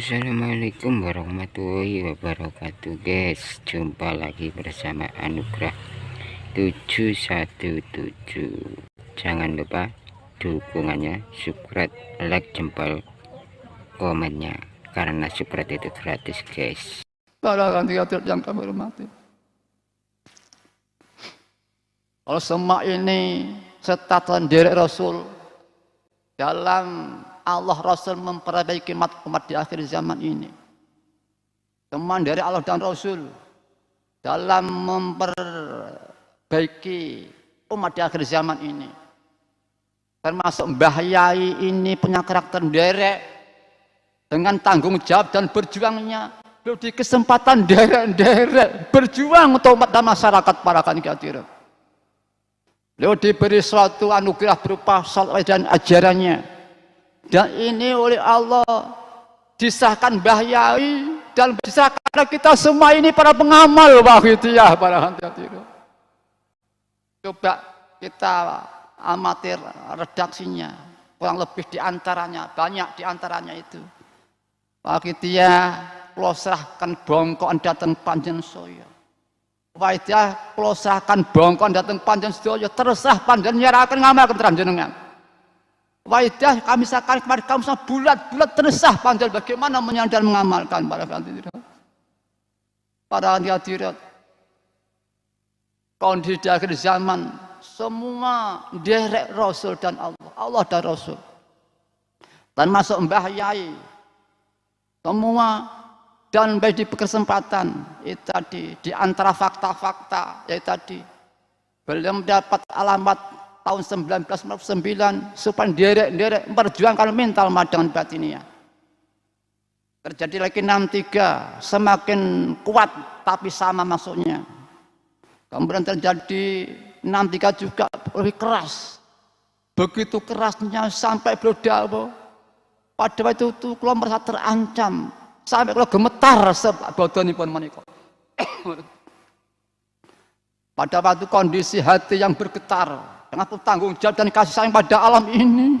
Assalamualaikum warahmatullahi wabarakatuh guys, jumpa lagi bersama Anugrah 717. Jangan lupa dukungannya, subscribe, like, jempol, komennya, karena subscribe itu gratis guys. Para hadirin yang kami hormati, kalau semua ini setatan diri Rasul dalam Allah, Rasul memperbaiki umat di akhir zaman ini. Teman dari Allah dan Rasul dalam memperbaiki umat di akhir zaman ini. Termasuk Mbah Yai ini punya karakter derek dengan tanggung jawab dan berjuangnya. Beliau di kesempatan derek berjuang untuk umat dan masyarakat para hadirin. Beliau diberi suatu anugerah berupa salawat dan ajarannya. Dan ini oleh Allah disahkan Mbah Yai dan disahkan kita semua ini para pengamal wahidiyah para hadirin. Coba kita amatir redaksinya, kurang lebih diantaranya, banyak diantaranya itu. Wahidiyah kula serahkan bongkon dateng panjen saya. Wahidiyah kula serahkan bongkon dateng panjen sedaya, tersah panjen nyerahaken ngamalken panjenengan. Waidah kami sakai kepada kaum semua bulat-bulat tersah pandai bagaimana menyandar mengamalkan para hadirat. Para hadirat, kondisi di akhir zaman semua derek Rasul dan Allah dan Rasul. Dan masuk Mbah Yai semua dan baik di kesempatan itu tadi di antara fakta-fakta yaitu tadi beliau mendapat alamat tahun 1999 supaya derek memperjuangkan mental madangan batinnya. Terjadi lagi 63 semakin kuat tapi sama maksudnya. Kemudian terjadi 63 juga lebih keras. Begitu kerasnya sampai beliau dawuh pada waktu itu kula merasa terancam sampai kula gemetar sebodonipun menika. Pada waktu kondisi hati yang bergetar dengan tanggung jawab dan kasih sayang pada alam ini,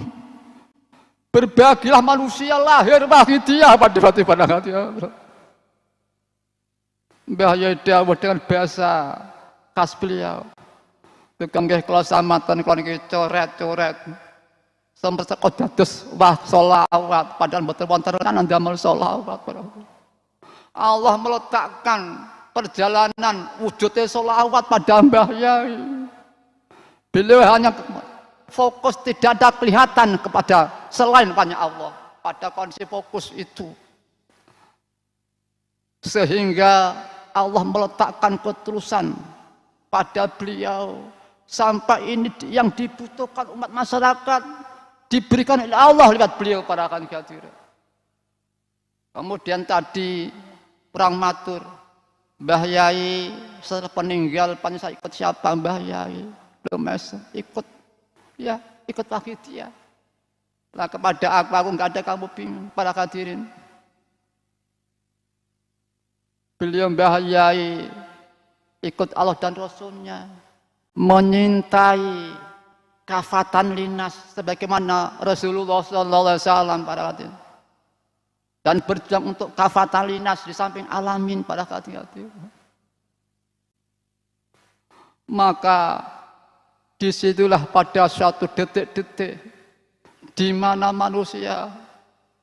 berbahagialah manusia lahir wahidiyah pada hati. Mbah Yai dawuh dengan bahasa khas beliau. Tukang nggih kula samatan kula niki coret-coret. Sampai kok dados wah sholawat padahal mboten wonten kan ndamel sholawat. Allah meletakkan perjalanan wujudnya sholawat pada Mbah Yai. Beliau hanya fokus, tidak ada kelihatan kepada selain banyak Allah pada kondisi fokus itu, sehingga Allah meletakkan ketulusan pada beliau sampai ini yang dibutuhkan umat masyarakat diberikan oleh Allah lewat beliau para hadirin. Kemudian tadi perang matur Mbah Yai setelah peninggal saya ikut siapa Mbah Yai? Belum ikut, ya ikut wahidiyah. Lah kepada aku nggak ada kamu bingung para hadirin. Beliau Mbah Yai ikut Allah dan Rasulnya, menyintai kafatan linas sebagaimana Rasulullah SAW para hadirin. Dan berjuang untuk kafatan linas di samping alamin para hadirin. Maka disitulah pada suatu detik-detik di mana manusia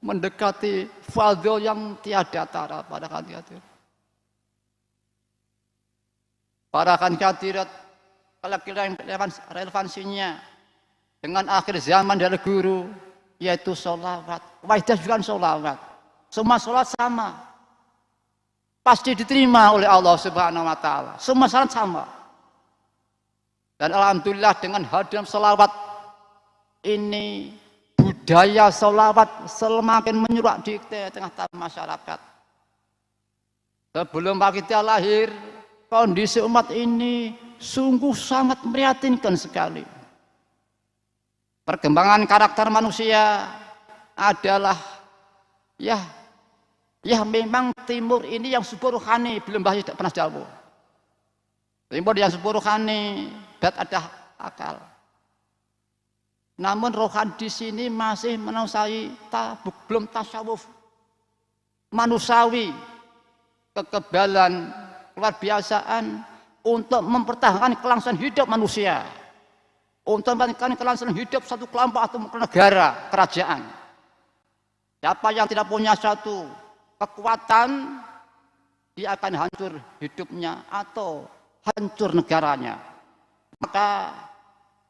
mendekati fadhil yang tiada tara pada hadirat. Para hadirat kalau kita relevansinya dengan akhir zaman dari guru yaitu sholawat. Waidah juga sholawat. Semua sholat sama. Pasti diterima oleh Allah Subhanahu wa taala. Semua sholat sama. Dan alhamdulillah dengan hadir sholawat ini budaya sholawat semakin menyurak di tengah-tengah masyarakat. Sebelum kita lahir, kondisi umat ini sungguh sangat memprihatinkan sekali. Perkembangan karakter manusia adalah ya memang timur ini yang subur rohani, belum bahas tidak pernah jauh. Timur yang subur rohani, ada akal. Namun rohani di sini masih menguasai belum tasawuf. manusiawi, kekebalan, luar biasaan untuk mempertahankan kelangsungan hidup manusia, untuk mempertahankan kelangsungan hidup satu kelompok atau negara, kerajaan. Siapa yang tidak punya satu kekuatan, dia akan hancur hidupnya atau hancur negaranya. Maka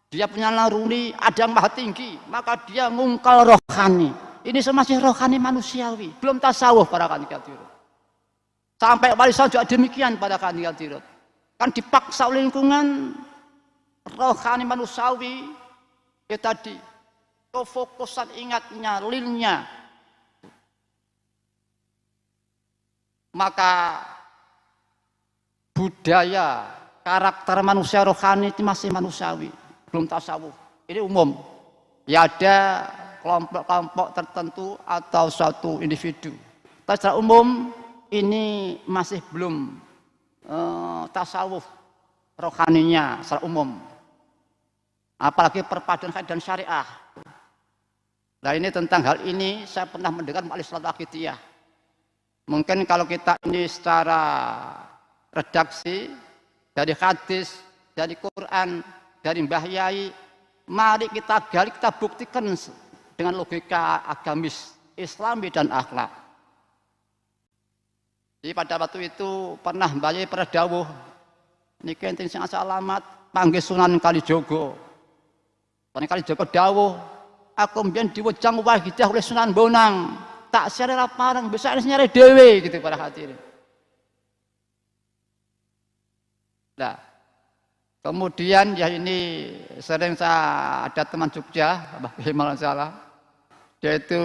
dia punya naruni, ada yang maha tinggi, maka dia ngungkal rohani. Ini masih rohani manusiawi, belum tasawuf para kandidat. Sampai warisan juga demikian pada kandidat. Kan dipaksa oleh lingkungan, rohani manusiawi, ya tadi, kefokusan ingatnya, lilnya. Maka budaya, karakter manusia rohani itu masih manusiawi, belum tasawuf. Ini umum. Ya ada kelompok-kelompok tertentu atau suatu individu. Tapi secara umum ini masih belum tasawuf rohaninya secara umum. Apalagi perpaduan kaidah dan syariah. Nah ini tentang hal ini saya pernah mendengar majelis salat akidiyah. Mungkin kalau kita ini secara redaksi dari hadis, dari Quran, dari Mbah Yai, mari kita gali, kita buktikan dengan logika agamis, Islami dan akhlak. Jadi pada waktu itu pernah Mbah Yai pernah dawuh, niki enten sing alamat panggih Sunan Kalijogo. Sunan Kalijogo dawuh, aku mbiyen diwejang wahidah oleh Sunan Bonang. Tak secara parang bisa nyari dewe gitu para hadirin. Nah, kemudian ya ini sering saya ada teman Jogja, Mbah Himal salah. Dia itu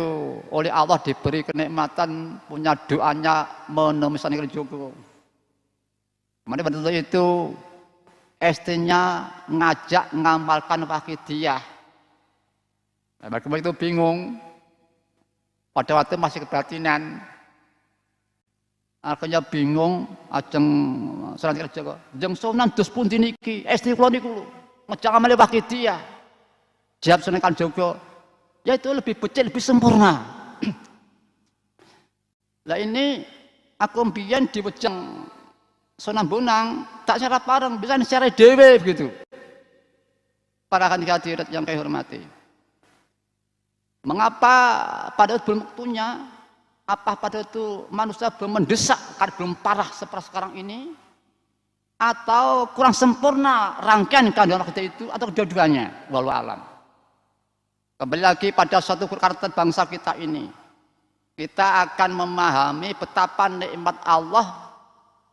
oleh Allah diberi kenikmatan punya doanya menemui Sunan Kalijogo. Kemudian pada waktu itu ST-nya ngajak ngamalkan wakidiyah. Nah, mereka itu bingung. Pada waktu masih kebatinan, akhirnya bingung, ajeng Sunan Kalijogo, jeng Sunan dos pundi niki, ST kula niku ngejak amale wakidiyah. Jawab Sunan Kalijogo, ya itu lebih becik, lebih sempurna. Lah ini aku mbiyen diwejeng Sunan Bonang, tak secara pareng, bisa secara dewe begitu. Para hadirat yang kami hormati. Mengapa pada itu belum waktunya? Apa pada itu manusia belum mendesak karena belum parah seperti sekarang ini? Atau kurang sempurna rangkaian keadaan kita itu atau kedua-duanya? Wallahu alam. Kembali lagi pada suatu karakter bangsa kita ini. Kita akan memahami betapa nikmat Allah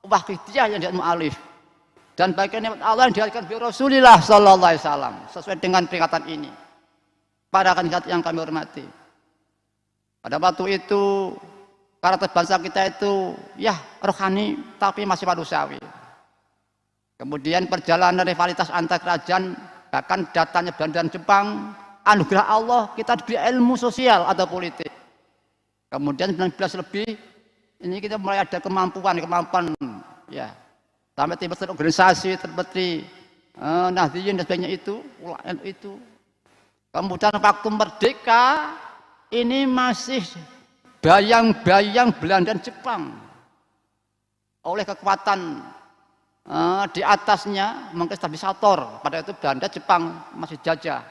wakidiyah yang dihadirkan mu'alif. Dan bagian nikmat Allah yang dihadirkan oleh Rasulullah sallallahu alaihi wasallam sesuai dengan peringatan ini. Para kandidat yang kami hormati. Pada waktu itu karakter bangsa kita itu ya rohani tapi masih manusiawi. Kemudian perjalanan rivalitas antar kerajaan, bahkan datanya Belanda dan Jepang, anugerah Allah kita diberi ilmu sosial atau politik. Kemudian 19 lebih ini kita mulai ada kemampuan ya sampai tiba organisasi terbentuk Nahdliyin dan sebagainya itu. Kemudian waktu merdeka ini masih bayang-bayang Belanda dan Jepang oleh kekuatan di atasnya mungkin stabilisator. Pada itu Belanda Jepang masih jajah.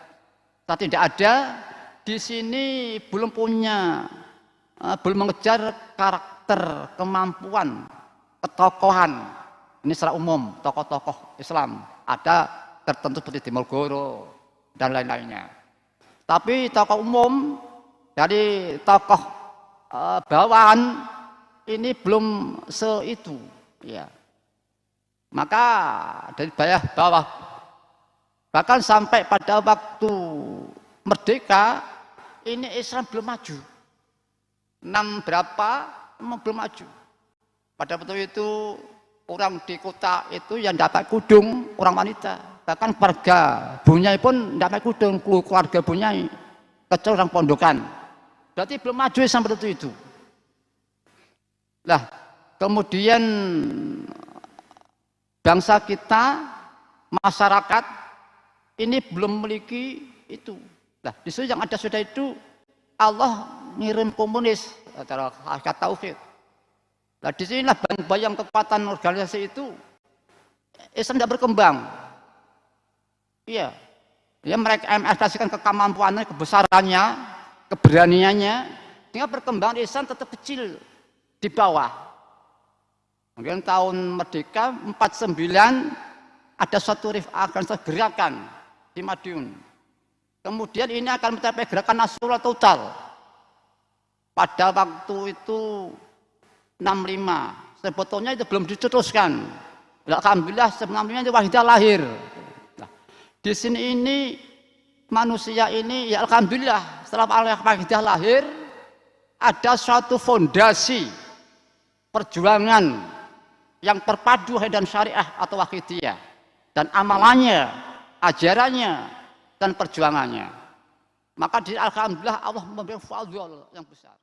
Tapi tidak ada di sini belum punya belum mengejar karakter kemampuan ketokohan. Ini secara umum tokoh-tokoh Islam ada tertentu seperti Diponegoro dan lain-lainnya. Tapi tokoh umum dari tokoh bawahan ini belum seitu, ya. Maka dari bawah bahkan sampai pada waktu merdeka ini Islam belum maju. 6 berapa belum maju. Pada waktu itu orang di kota itu yang dapat kudung orang wanita. Bahkan keluarga Bunyai pun tidak pakai kudung, keluarga Bunyai kecuali orang pondokan. Berarti belum maju sampai itu. Lah, kemudian bangsa kita, masyarakat ini belum memiliki itu. Nah, di situ yang ada sudah itu Allah ngirim komunis secara hakikat tauhid. Nah disinilah bayang kekuatan organisasi itu Islam tidak berkembang. Iya, ya mereka mengekspresikan kemampuannya, kebesarannya, keberaniannya, sehingga perkembangan Islam tetap kecil di bawah. Kemudian tahun Merdeka 49 ada suatu gerakan di Madiun. Kemudian ini akan mencapai gerakan nasional total. Pada waktu itu 65, sebetulnya itu belum diteruskan. Alhamdulillah 65 itu Wahidah lahir. Nah, di sini ini manusia ini ya alhamdulillah setelah Wahidah lahir ada suatu fondasi perjuangan yang terpadu dan syariah atau wahidiyah dan amalannya, ajarannya dan perjuangannya. Maka di alhamdulillah Allah memberi fadl yang besar.